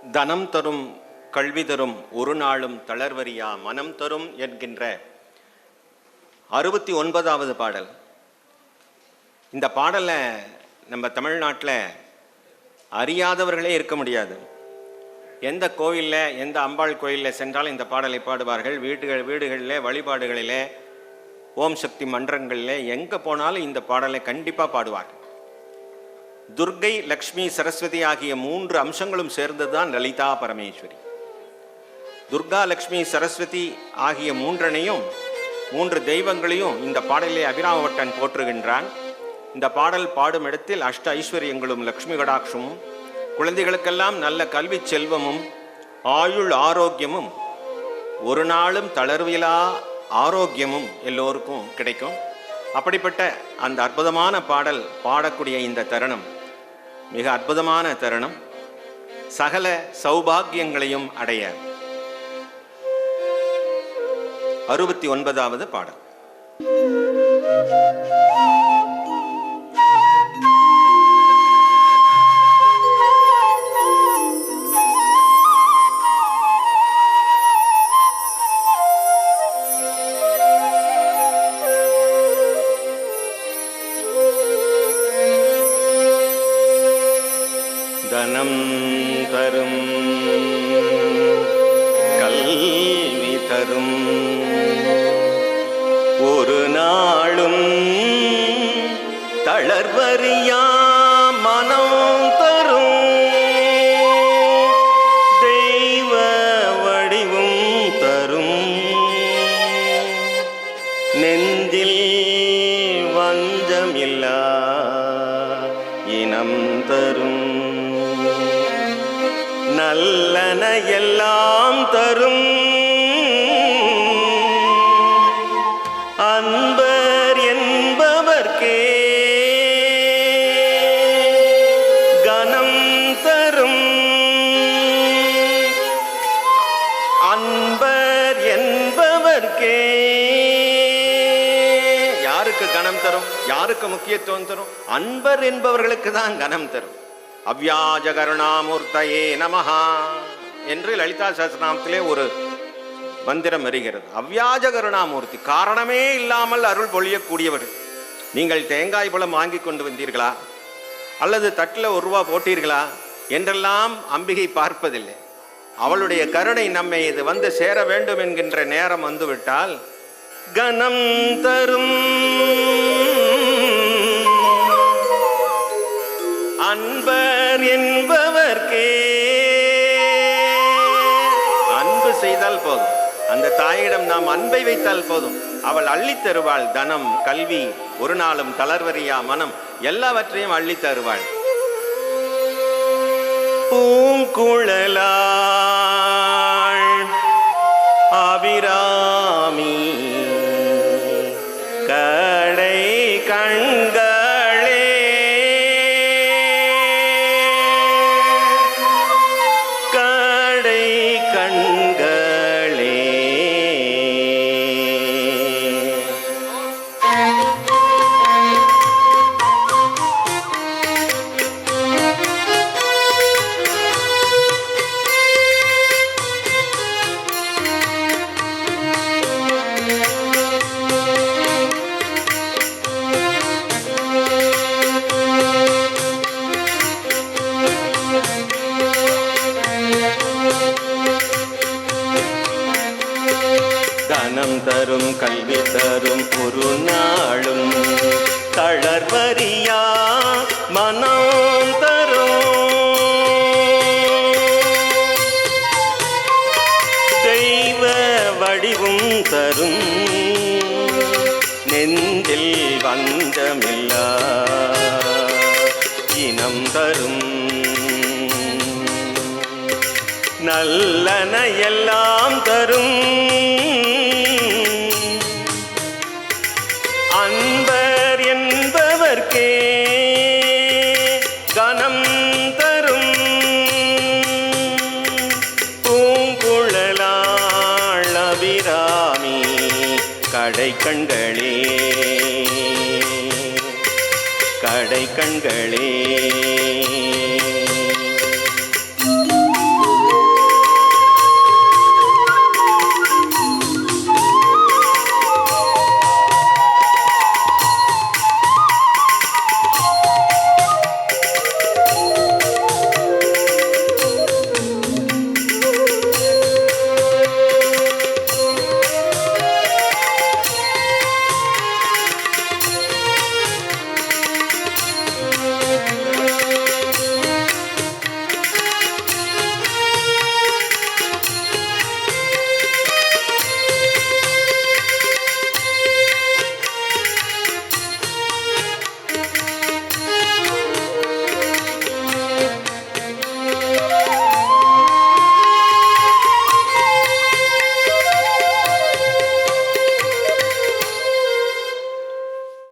தனம் தரும் கல்வி தரும் ஒரு நாளும் தளர்வரியா மனம் தரும் என்கின்ற 69வது பாடல். இந்த பாடலை நம்ம தமிழ்நாட்டில் அறியாதவர்களே இருக்க முடியாது. எந்த கோவிலில், எந்த அம்பாள் கோயிலில் சென்றாலும் இந்த பாடலை பாடுவார்கள். வீடுகளில், வழிபாடுகளில், ஓம் சக்தி மன்றங்களில் எங்கே போனாலும் இந்த பாடலை கண்டிப்பாக பாடுவார்கள். துர்கை, லக்ஷ்மி, சரஸ்வதி ஆகிய 3 அம்சங்களும் சேர்ந்தது தான் லலிதா பரமேஸ்வரி. துர்கா, லக்ஷ்மி, சரஸ்வதி ஆகிய 3 தெய்வங்களையும் இந்த பாடலை அபிராமபட்டன் போற்றுகின்றான். இந்த பாடல் பாடும் இடத்தில் அஷ்ட ஐஸ்வர்யங்களும் லக்ஷ்மி கடாட்சமும், குழந்தைகளுக்கெல்லாம் நல்ல கல்வி செல்வமும், ஆயுள் ஆரோக்கியமும், ஒரு நாளும் தளர்விலா ஆரோக்கியமும் எல்லோருக்கும் கிடைக்கும். அப்படிப்பட்ட அந்த அற்புதமான பாடல் பாடக்கூடிய இந்த தருணம் மிக அற்புதமான தருணம். சகல சௌபாகியங்களையும் அடைய 69வது பாடல். தனம் தரும் கல்வி தரும் ஒரு நாளும் தளர்வரியா மனம் தரும் தெய்வ வடிவும் தரும் நெஞ்சில் வஞ்சமில்லா இனம் தரும் நல்லன எல்லாம் தரும் அன்பர் என்பவர்க்கே கணம் தரும் அன்பர் என்பவர்க்கே. யாருக்கு கணம் தரும்? யாருக்கு முக்கியத்துவம் தரும்? அன்பர் என்பவர்களுக்கு தான் கணம் தரும். அவ்யாஜ கருணாமூர்த்தயே நமஹா என்று லலிதா சஹஸ்ரநாமத்திலே ஒரு மந்திரம் வருகிறது. அவ்யாஜ கருணாமூர்த்தி, காரணமே இல்லாமல் அருள் பொழியக்கூடியவர். நீங்கள் தேங்காய் பழம் வாங்கி கொண்டு வந்தீர்களா, அல்லது தட்டில் 1 ரூபா போட்டீர்களா என்றெல்லாம் அம்பிகை பார்ப்பதில்லை. அவளுடைய கருணை நம்மை இது வந்து சேர வேண்டும் என்கின்ற நேரம் வந்துவிட்டால் கணம் தரும் அன்பர் என்பவர்க்கே. அன்பு செய்தால் போதும், அந்த தாயிடம் நாம் அன்பை வைத்தால் போதும், அவள் அள்ளித் தருவாள். தனம், கல்வி, ஒரு நாளும் தளர்வரியா மனம், எல்லாவற்றையும் அள்ளித் தருவாள். பூங்குழலாள் அபிராமி கடை கண்கள் தனம் தரும் கல்வி தரும் ஒரு நாளும் தளர்வரியா மனம் தரும் தெய்வ வடிவும் தரும் நெஞ்சில் வஞ்சமில்லா இனம் தரும் நல்லன எல்லாம் தரும் அன்பர் என்பவர்க்கே கணம் தரும் பூங்குழலாள் அபிராமி கடை கண்களே கடை கண்களே